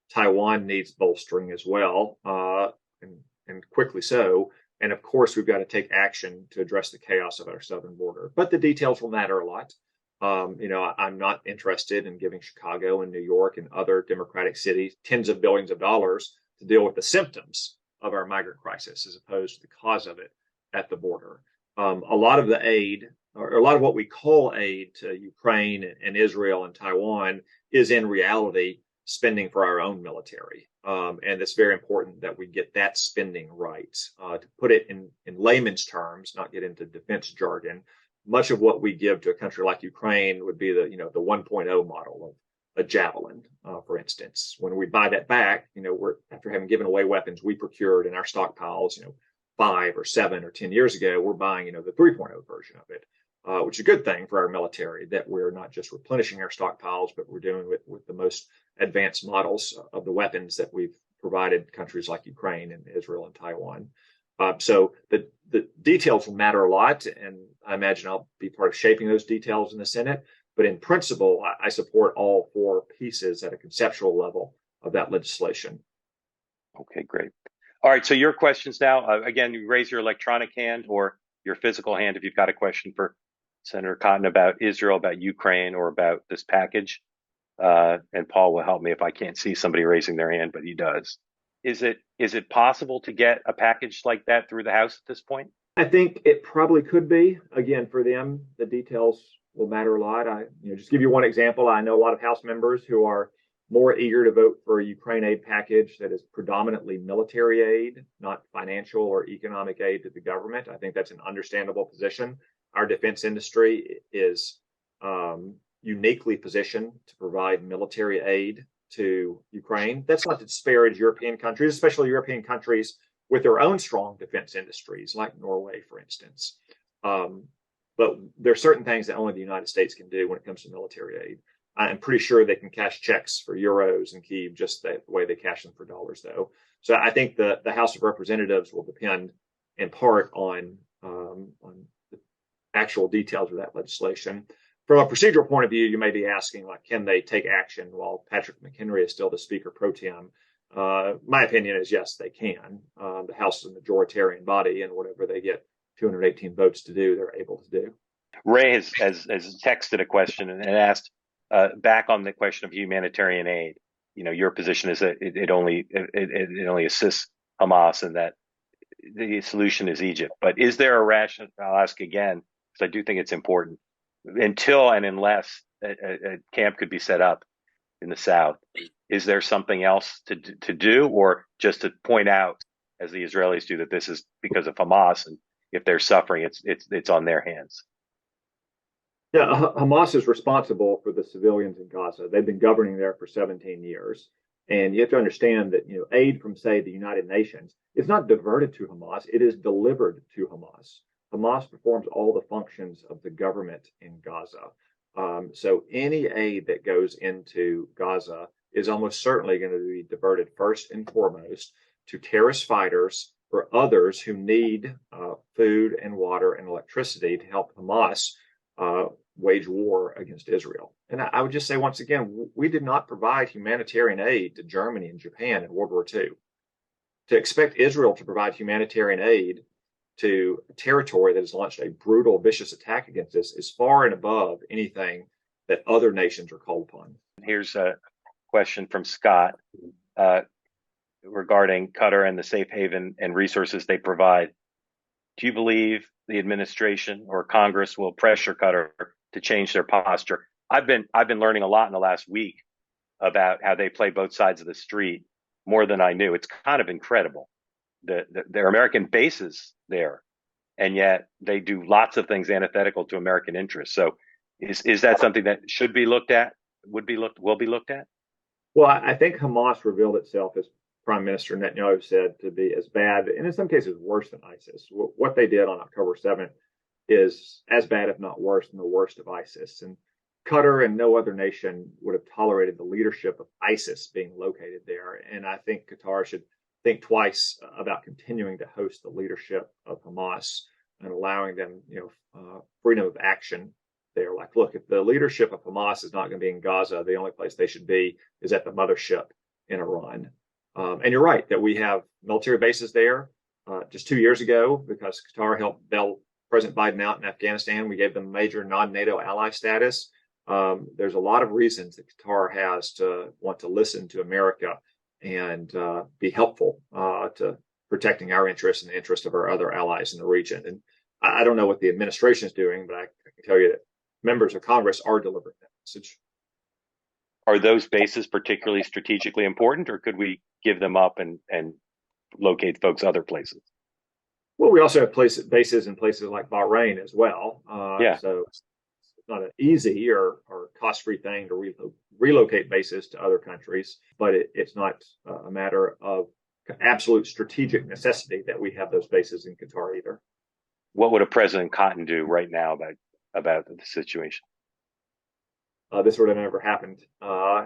Taiwan needs bolstering as well, and quickly so. And of course, we've got to take action to address the chaos of our southern border. But the details will matter a lot. I'm not interested in giving Chicago and New York and other democratic cities tens of billions of dollars to deal with the symptoms of our migrant crisis as opposed to the cause of it at the border. A lot of the aid, or a lot of what we call aid to Ukraine and Israel and Taiwan, is in reality spending for our own military. And it's very important that we get that spending right. To put it in layman's terms, not get into defense jargon, much of what we give to a country like Ukraine would be the 1.0 model of a Javelin, for instance. When we buy that back, we're after having given away weapons we procured in our stockpiles, 5 or 7 or 10 years ago, we're buying, the 3.0 version of it, which is a good thing for our military, that we're not just replenishing our stockpiles, but we're doing it with the most advanced models of the weapons that we've provided countries like Ukraine and Israel and Taiwan. So the details will matter a lot, and I imagine I'll be part of shaping those details in the Senate. But in principle, I support all four pieces at a conceptual level of that legislation. Okay, great. All right, so your questions now. Again, you raise your electronic hand or your physical hand if you've got a question for Senator Cotton about Israel, about Ukraine, or about this package. And Paul will help me if I can't see somebody raising their hand, but he does. Is it possible to get a package like that through the House at this point? I think it probably could be. Again, for them, the details will matter a lot. Just give you one example. I know a lot of House members who are more eager to vote for a Ukraine aid package that is predominantly military aid, not financial or economic aid to the government. I think that's an understandable position. Our defense industry is uniquely positioned to provide military aid to Ukraine. That's not to disparage European countries, especially European countries with their own strong defense industries, like Norway, for instance. But there are certain things that only the United States can do when it comes to military aid. I'm pretty sure they can cash checks for euros and Kyiv just the way they cash them for dollars, though. So I think the House of Representatives will depend in part on the actual details of that legislation. From a procedural point of view, you may be asking, can they take action while Patrick McHenry is still the Speaker pro tem? My opinion is yes, they can. The House is a majoritarian body, and whatever they get 218 votes to do, they're able to do. Ray has texted a question and asked back on the question of humanitarian aid. Your position is that it only assists Hamas, and that the solution is Egypt. But is there a rational? I'll ask again because I do think it's important. Until and unless a camp could be set up in the South, is there something else to do, or just to point out, as the Israelis do, that this is because of Hamas, and if they're suffering, it's on their hands? Yeah, Hamas is responsible for the civilians in Gaza. They've been governing there for 17 years. And you have to understand that, aid from, say, the United Nations is not diverted to Hamas, it is delivered to Hamas. Hamas performs all the functions of the government in Gaza. So any aid that goes into Gaza is almost certainly going to be diverted first and foremost to terrorist fighters or others who need food and water and electricity to help Hamas uh, wage war against Israel. And I would just say once again, we did not provide humanitarian aid to Germany and Japan in World War II. To expect Israel to provide humanitarian aid to a territory that has launched a brutal, vicious attack against us is far and above anything that other nations are called upon. Here's a question from Scott uh, regarding Qatar and the safe haven and resources they provide. Do you believe the administration or Congress will pressure Qatar to change their posture? I've been learning a lot in the last week about how they play both sides of the street more than I knew. It's kind of incredible. There are American bases there, and yet they do lots of things antithetical to American interests. So, is that something that should be looked at? Will be looked at? Well, I think Hamas revealed itself, as Prime Minister Netanyahu said, to be as bad and in some cases worse than ISIS. What they did on October 7th is as bad, if not worse, than the worst of ISIS. And Qatar and no other nation would have tolerated the leadership of ISIS being located there. And I think Qatar should think twice about continuing to host the leadership of Hamas and allowing them, freedom of action there. Like, look, if the leadership of Hamas is not going to be in Gaza, the only place they should be is at the mothership in Iran. And you're right that we have military bases there. Just 2 years ago, because Qatar helped bail President Biden out in Afghanistan, we gave them major non-NATO ally status. There's a lot of reasons that Qatar has to want to listen to America and be helpful to protecting our interests and the interests of our other allies in the region. And I don't know what the administration is doing, but I can tell you that members of Congress are delivering that message. Are those bases particularly strategically important, or could we give them up and locate folks other places? Well, we also have bases in places like Bahrain as well. Yeah. So it's not an easy or cost-free thing to relocate bases to other countries, but it's not a matter of absolute strategic necessity that we have those bases in Qatar either. What would a President Cotton do right now about the situation? This would have never happened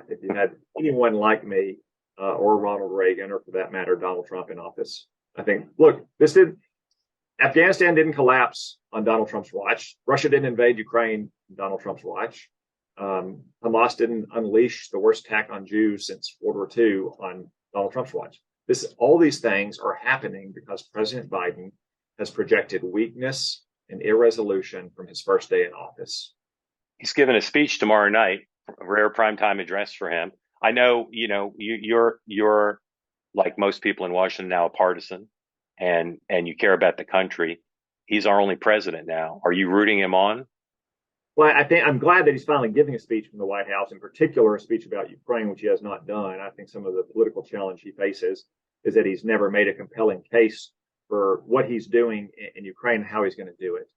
if you had anyone like me or Ronald Reagan, or for that matter, Donald Trump in office. I think, look, Afghanistan didn't collapse on Donald Trump's watch. Russia didn't invade Ukraine on Donald Trump's watch. Hamas didn't unleash the worst attack on Jews since World War II on Donald Trump's watch. All these things are happening because President Biden has projected weakness and irresolution from his first day in office. He's giving a speech tomorrow night, a rare primetime address for him. I know, you're like most people in Washington now, a partisan, and you care about the country. He's our only president now. Are you rooting him on? Well, I think I'm glad that he's finally giving a speech from the White House, in particular a speech about Ukraine, which he has not done. I think some of the political challenge he faces is that he's never made a compelling case for what he's doing in Ukraine and how he's going to do it.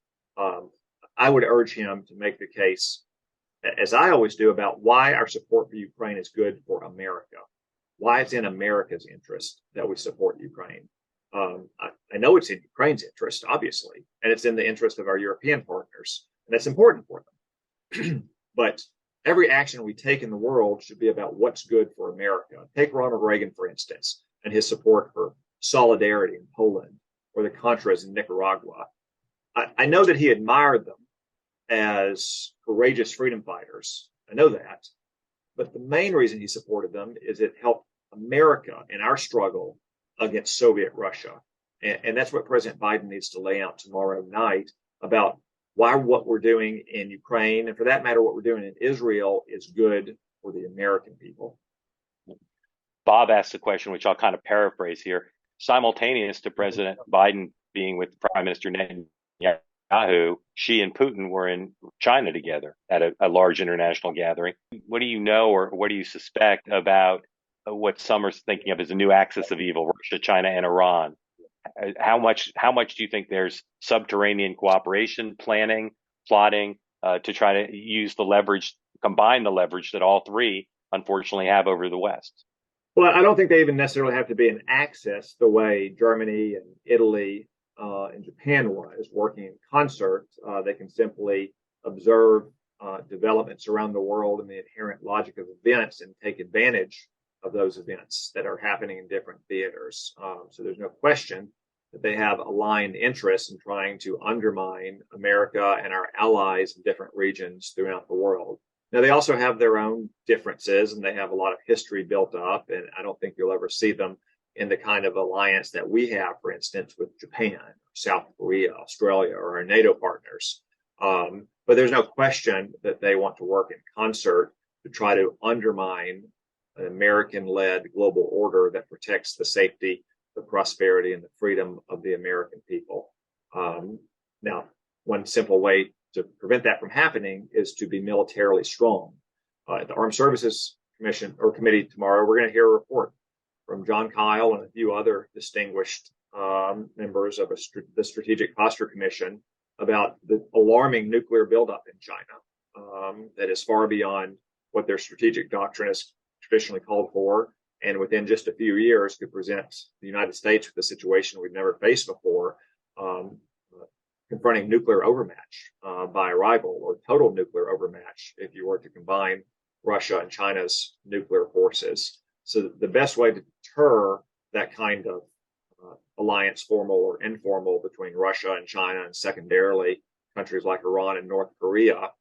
I would urge him to make the case, as I always do, about why our support for Ukraine is good for America, why it's in America's interest that we support Ukraine. I know it's in Ukraine's interest, obviously, and it's in the interest of our European partners, and that's important for them. But every action we take in the world should be about what's good for America. Take Ronald Reagan, for instance, and his support for solidarity in Poland or the Contras in Nicaragua. I know that he admired them as courageous freedom fighters. I know that. But the main reason he supported them is it helped America in our struggle against Soviet Russia. And that's what President Biden needs to lay out tomorrow night about why what we're doing in Ukraine, and for that matter, what we're doing in Israel, is good for the American people. Bob asked a question, which I'll kind of paraphrase here. Simultaneous to President Biden being with Prime Minister Netanyahu, Xi and Putin were in China together at a large international gathering. What do you know, or what do you suspect about what Summer's thinking of as a new axis of evil, Russia, China, and Iran? How much do you think there's subterranean cooperation, planning, plotting to try to use the leverage, combine the leverage that all three unfortunately have over the West. Well, I don't think they even necessarily have to be an axis the way Germany and Italy and Japan was working in concert. They can simply observe developments around the world and the inherent logic of events and take advantage of those events that are happening in different theaters. So there's no question that they have aligned interests in trying to undermine America and our allies in different regions throughout the world. Now, they also have their own differences and they have a lot of history built up. And I don't think you'll ever see them in the kind of alliance that we have, for instance, with Japan, South Korea, Australia, or our NATO partners. But there's no question that they want to work in concert to try to undermine an American-led global order that protects the safety, the prosperity, and the freedom of the American people. Now, one simple way to prevent that from happening is to be militarily strong. At the Armed Services Commission or Committee tomorrow, we're going to hear a report from John Kyle and a few other distinguished members of the Strategic Posture Commission about the alarming nuclear buildup in China that is far beyond what their strategic doctrine has traditionally called for, and within just a few years could present the United States with a situation we've never faced before, confronting nuclear overmatch by a rival, or total nuclear overmatch if you were to combine Russia and China's nuclear forces. So the best way to deter that kind of alliance, formal or informal, between Russia and China, and secondarily countries like Iran and North Korea,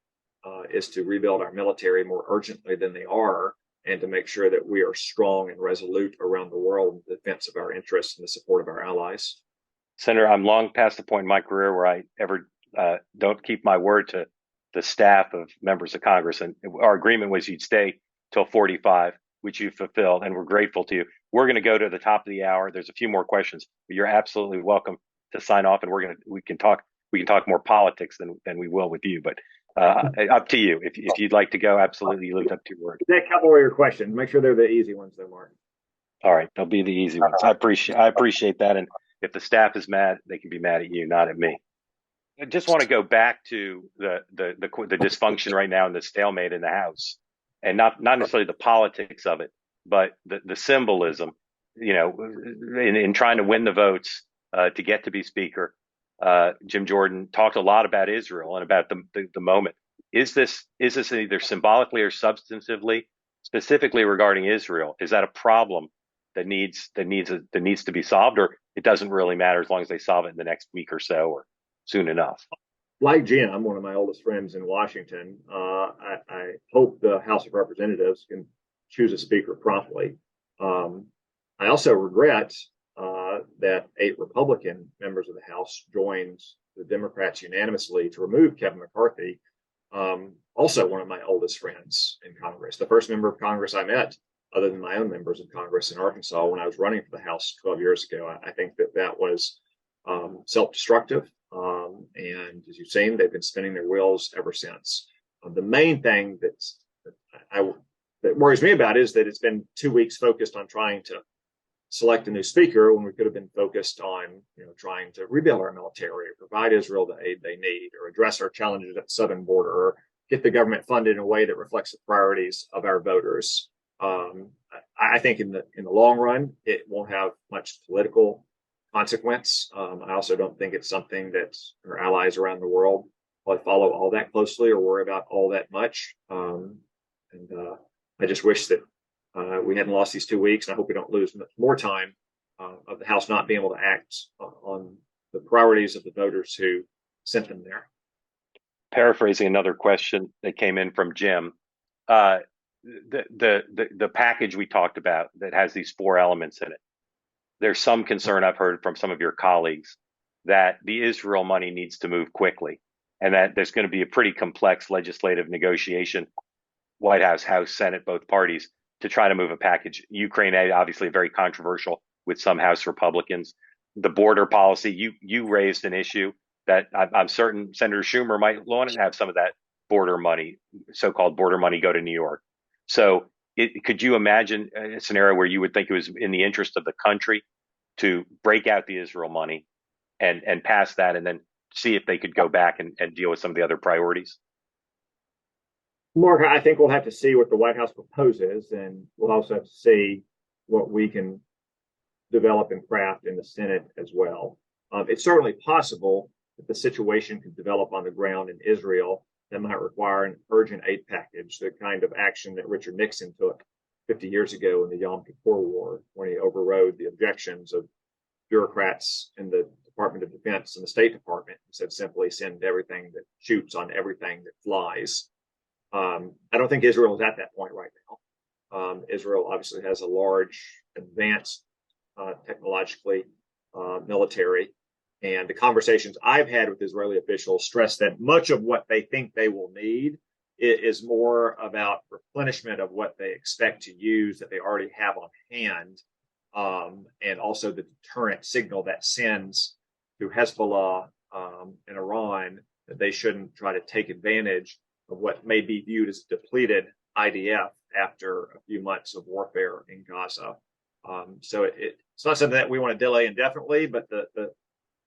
is to rebuild our military more urgently than they are, and to make sure that we are strong and resolute around the world in defense of our interests and the support of our allies. Senator, I'm long past the point in my career where I ever don't keep my word to the staff of members of Congress. And our agreement was you'd stay till 45, which you fulfilled, and we're grateful to you. We're going to go to the top of the hour. There's a few more questions, but you're absolutely welcome to sign off, and we can talk more politics than we will with you. But up to you. If you'd like to go, absolutely, you lived up to your word. Take a couple of your questions. Make sure they're the easy ones, though, Mark. All right, they'll be the easy ones. I appreciate that, and if the staff is mad, they can be mad at you, not at me. I just want to go back to the dysfunction right now and the stalemate in the House, and not necessarily the politics of it, but the symbolism. You know, in trying to win the votes to get to be Speaker, Jim Jordan talked a lot about Israel and about the moment. Is this either symbolically or substantively, specifically regarding Israel? Is that a problem that needs to be solved, or it doesn't really matter as long as they solve it in the next week or so or soon enough? Like Jim, one of my oldest friends in Washington, I hope the House of Representatives can choose a speaker promptly. I also regret that 8 Republican members of the House joined the Democrats unanimously to remove Kevin McCarthy, also one of my oldest friends in Congress, the first member of Congress I met other than my own members of Congress in Arkansas when I was running for the House 12 years ago. I think that was self-destructive. And as you've seen, they've been spinning their wheels ever since. The main thing that worries me about is that it's been 2 weeks focused on trying to select a new speaker when we could have been focused on, trying to rebuild our military, or provide Israel the aid they need, or address our challenges at the southern border, or get the government funded in a way that reflects the priorities of our voters. I think in the long run, it won't have much political consequence. I also don't think it's something that our allies around the world probably follow all that closely or worry about all that much. I just wish that we hadn't lost these 2 weeks, and I hope we don't lose much more time of the House not being able to act on the priorities of the voters who sent them there. Paraphrasing another question that came in from Jim, the package we talked about that has these 4 elements in it. There's some concern I've heard from some of your colleagues that the Israel money needs to move quickly, and that there's going to be a pretty complex legislative negotiation, White House, House, Senate, both parties, to try to move a package. Ukraine aid, obviously very controversial with some House Republicans. The border policy, you raised an issue that I'm certain Senator Schumer might want to have some of that border money, so-called border money, go to New York. So could you imagine a scenario where you would think it was in the interest of the country to break out the Israel money and pass that, and then see if they could go back and deal with some of the other priorities? Mark, I think we'll have to see what the White House proposes, and we'll also have to see what we can develop and craft in the Senate as well. It's certainly possible that the situation could develop on the ground in Israel that might require an urgent aid package, the kind of action that Richard Nixon took 50 years ago in the Yom Kippur War, when he overrode the objections of bureaucrats in the Department of Defense and the State Department and said simply send everything that shoots on everything that flies. I don't think Israel is at that point right now. Israel obviously has a large, advanced, technologically military. And the conversations I've had with Israeli officials stress that much of what they think they will need is more about replenishment of what they expect to use that they already have on hand, and also the deterrent signal that sends to Hezbollah and Iran that they shouldn't try to take advantage of what may be viewed as depleted IDF after a few months of warfare in Gaza. So it's not something that we want to delay indefinitely, but the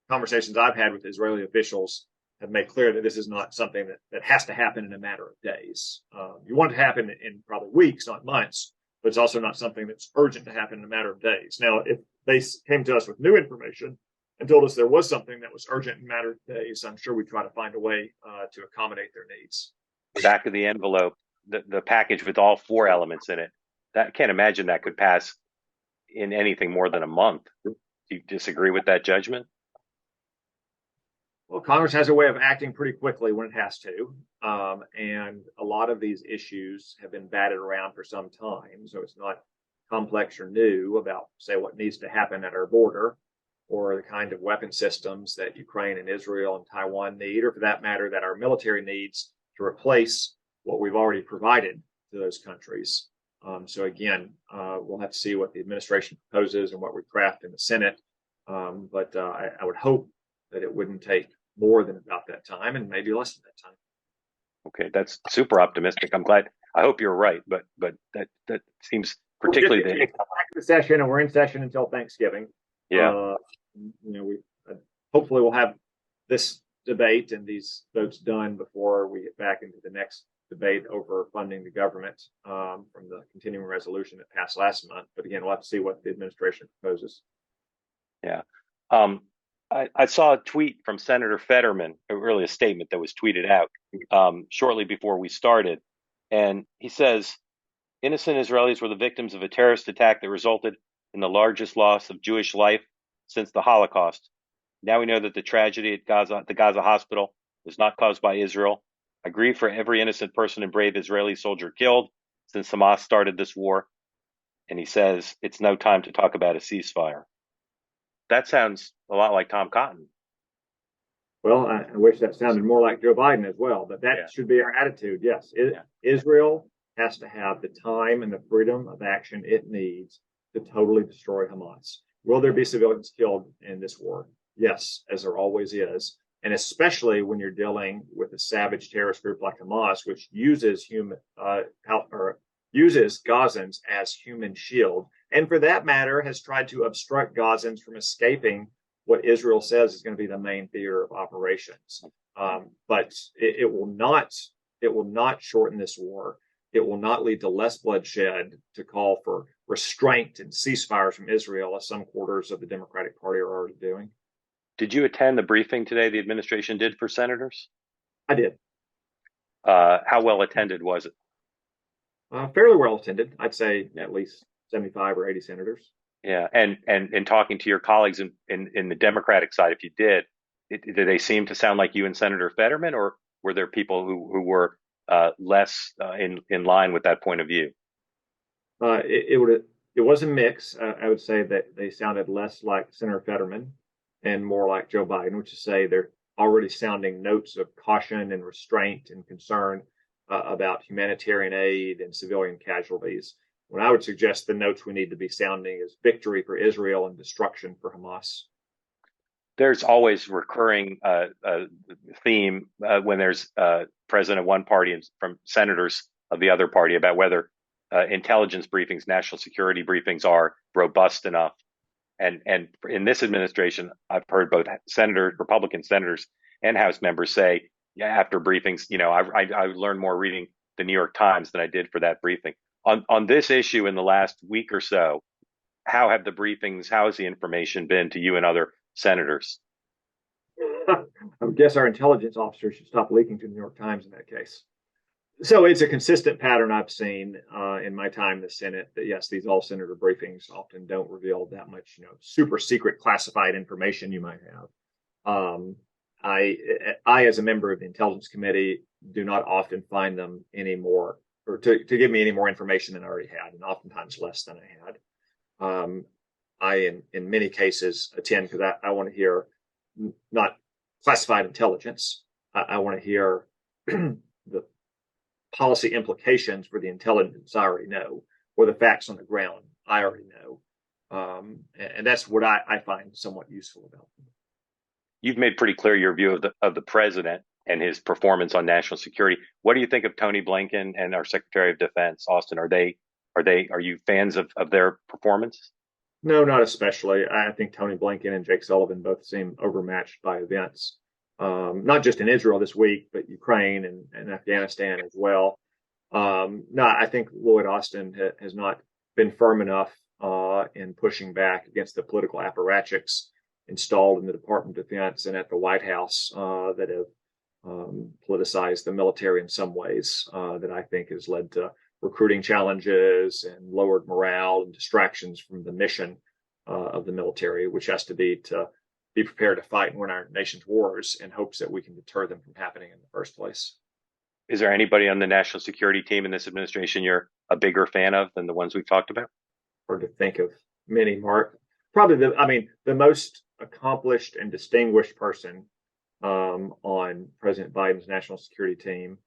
conversations I've had with Israeli officials have made clear that this is not something that has to happen in a matter of days. You want it to happen in probably weeks, not months, but it's also not something that's urgent to happen in a matter of days. Now, if they came to us with new information and told us there was something that was urgent in a matter of days, I'm sure we'd try to find a way to accommodate their needs. Back of the envelope, the package with all four elements in it, that I can't imagine that could pass in anything more than a month. Do you disagree with that judgment? Well, Congress has a way of acting pretty quickly when it has to. And a lot of these issues have been batted around for some time. So it's not complex or new about, say, what needs to happen at our border or the kind of weapon systems that Ukraine and Israel and Taiwan need, or for that matter, that our military needs to replace what we've already provided to those countries. So again, we'll have to see what the administration proposes and what we craft in the Senate. But I would hope that it wouldn't take more than about that time, and maybe less than that time. Okay, that's super optimistic. I'm glad. I hope you're right, but that seems particularly back to the session, and we're in session until Thanksgiving. Yeah. We hopefully we'll have this debate and these votes done before we get back into the next debate over funding the government from the continuing resolution that passed last month. But again, we'll have to see what the administration proposes. Yeah. I saw a tweet from Senator Fetterman, really a statement that was tweeted out shortly before we started. And he says, innocent Israelis were the victims of a terrorist attack that resulted in the largest loss of Jewish life since the Holocaust. Now we know that the tragedy at Gaza, the Gaza hospital, was not caused by Israel. I grieve for every innocent person and brave Israeli soldier killed since Hamas started this war. And he says, it's no time to talk about a ceasefire. That sounds a lot like Tom Cotton. Well, I wish that sounded more like Joe Biden as well, but that should be our attitude. Yes, Israel has to have the time and the freedom of action it needs to totally destroy Hamas. Will there be civilians killed in this war? Yes, as there always is. And especially when you're dealing with a savage terrorist group like Hamas, which uses uses Gazans as human shield, and for that matter, has tried to obstruct Gazans from escaping what Israel says is going to be the main theater of operations. But it will not shorten this war. It will not lead to less bloodshed to call for restraint and ceasefires from Israel, as some quarters of the Democratic Party are already doing. Did you attend the briefing today the administration did for senators? I did. How well attended was it? Fairly well attended. I'd say at least 75 or 80 senators. Yeah, and talking to your colleagues in the Democratic side, if you did they seem to sound like you and Senator Fetterman, or were there people who were less in line with that point of view? It was a mix. I would say that they sounded less like Senator Fetterman and more like Joe Biden, which is to say they're already sounding notes of caution and restraint and concern about humanitarian aid and civilian casualties. When I would suggest the notes we need to be sounding is victory for Israel and destruction for Hamas. There's always recurring theme when there's president of one party and from senators of the other party about whether intelligence briefings, national security briefings are robust enough. And in this administration, I've heard both Republican senators and House members say, yeah, after briefings, I learned more reading the New York Times than I did for that briefing. On this issue in the last week or so, how have the briefings, how has the information been to you and other senators? I guess our intelligence officers should stop leaking to the New York Times in that case. So it's a consistent pattern I've seen in my time in the Senate that yes, these all senator briefings often don't reveal that much, super secret classified information you might have. I, as a member of the Intelligence Committee, do not often find them anymore, or to give me any more information than I already had, and oftentimes less than I had. I, in many cases, attend because I want to hear not classified intelligence. I want to hear the policy implications for the intelligence I already know, or the facts on the ground I already know. And that's what I find somewhat useful about them. You've made pretty clear your view of the president and his performance on national security. What do you think of Tony Blinken and our Secretary of Defense, Austin? Are you fans of their performance? No, not especially. I think Tony Blinken and Jake Sullivan both seem overmatched by events, not just in Israel this week, but Ukraine and Afghanistan as well. No, I think Lloyd Austin has not been firm enough in pushing back against the political apparatchiks installed in the Department of Defense and at the White House that have politicized the military in some ways that I think has led to recruiting challenges and lowered morale and distractions from the mission of the military, which has to be prepared to fight and win our nation's wars in hopes that we can deter them from happening in the first place. Is there anybody on the national security team in this administration you're a bigger fan of than the ones we've talked about? Hard to think of many, Mark. Probably the most accomplished and distinguished person on President Biden's national security team,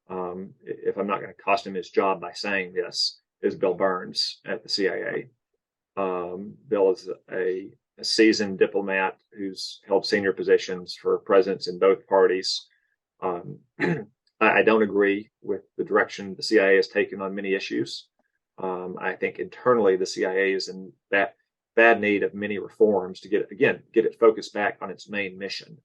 if I'm not going to cost him his job by saying this, is Bill Burns at the CIA. Bill is a seasoned diplomat who's held senior positions for presidents in both parties. I don't agree with the direction the CIA has taken on many issues. I think internally the CIA is in bad need of many reforms to get it focused back on its main mission,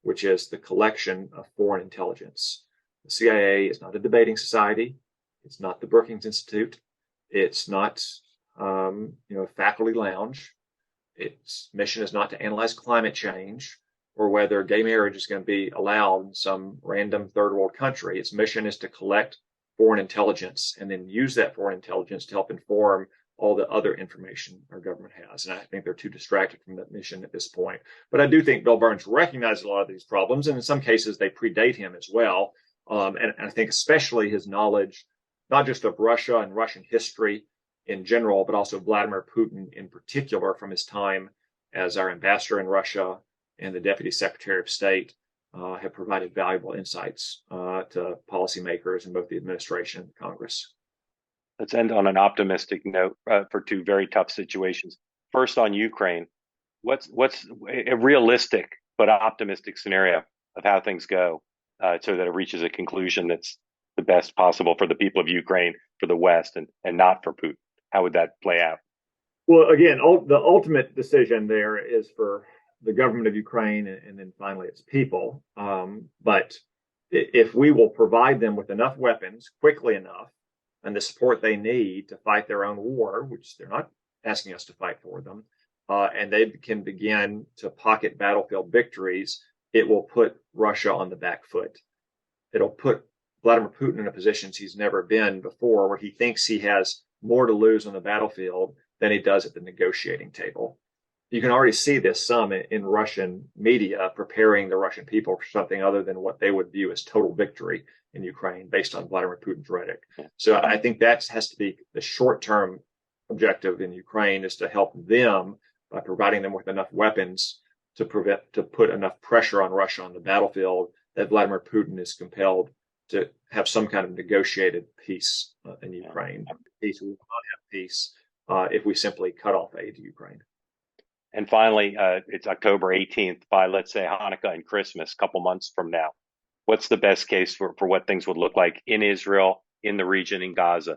which is the collection of foreign intelligence. The CIA is not a debating society. It's not the Brookings Institute. It's not a faculty lounge. Its mission is not to analyze climate change or whether gay marriage is going to be allowed in some random third world country. Its mission is to collect foreign intelligence and then use that foreign intelligence to help inform all the other information our government has. And I think they're too distracted from that mission at this point. But I do think Bill Burns recognizes a lot of these problems, and in some cases they predate him as well. And I think especially his knowledge, not just of Russia and Russian history in general, but also Vladimir Putin in particular from his time as our ambassador in Russia and the Deputy Secretary of State, have provided valuable insights to policymakers in both the administration and Congress. Let's end on an optimistic note for two very tough situations. First, on Ukraine, what's a realistic but optimistic scenario of how things go so that it reaches a conclusion that's the best possible for the people of Ukraine, for the West, and not for Putin? How would that play out? Well, again, the ultimate decision there is for the government of Ukraine and then finally its people. But if we will provide them with enough weapons quickly enough and the support they need to fight their own war, which they're not asking us to fight for them, and they can begin to pocket battlefield victories, it will put Russia on the back foot. It'll put Vladimir Putin in a position he's never been before, where he thinks he has more to lose on the battlefield than he does at the negotiating table. You can already see this some in Russian media preparing the Russian people for something other than what they would view as total victory in Ukraine based on Vladimir Putin's rhetoric. So I think that has to be the short-term objective in Ukraine, is to help them by providing them with enough weapons to put enough pressure on Russia on the battlefield that Vladimir Putin is compelled to have some kind of negotiated peace in Ukraine. Peace, we will not have peace if we simply cut off aid to Ukraine. And finally, it's October 18th. By, let's say, Hanukkah and Christmas, a couple months from now, what's the best case for what things would look like in Israel, in the region, in Gaza?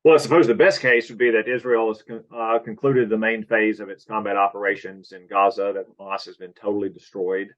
Well, I suppose the best case would be that Israel has concluded the main phase of its combat operations in Gaza, that Hamas has been totally destroyed,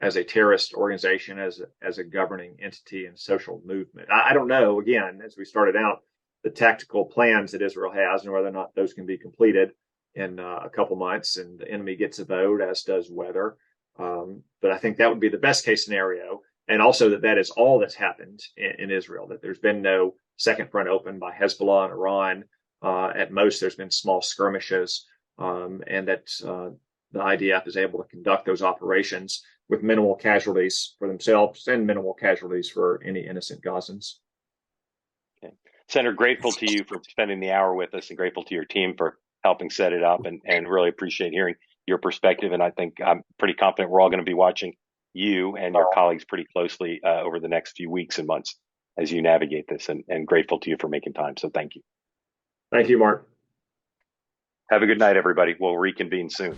as a terrorist organization, as a governing entity and social movement. I don't know, again, as we started out, the tactical plans that Israel has and whether or not those can be completed in a couple months and the enemy gets a vote, as does weather. But I think that would be the best case scenario. And also that is all that's happened in Israel, that there's been no second front open by Hezbollah and Iran. At most, there's been small skirmishes, and that the IDF is able to conduct those operations with minimal casualties for themselves and minimal casualties for any innocent Gazans. Okay. Senator, grateful to you for spending the hour with us and grateful to your team for helping set it up and really appreciate hearing your perspective. And I think I'm pretty confident we're all going to be watching you and your colleagues pretty closely over the next few weeks and months as you navigate this, and grateful to you for making time. So thank you. Thank you, Mark. Have a good night, everybody. We'll reconvene soon.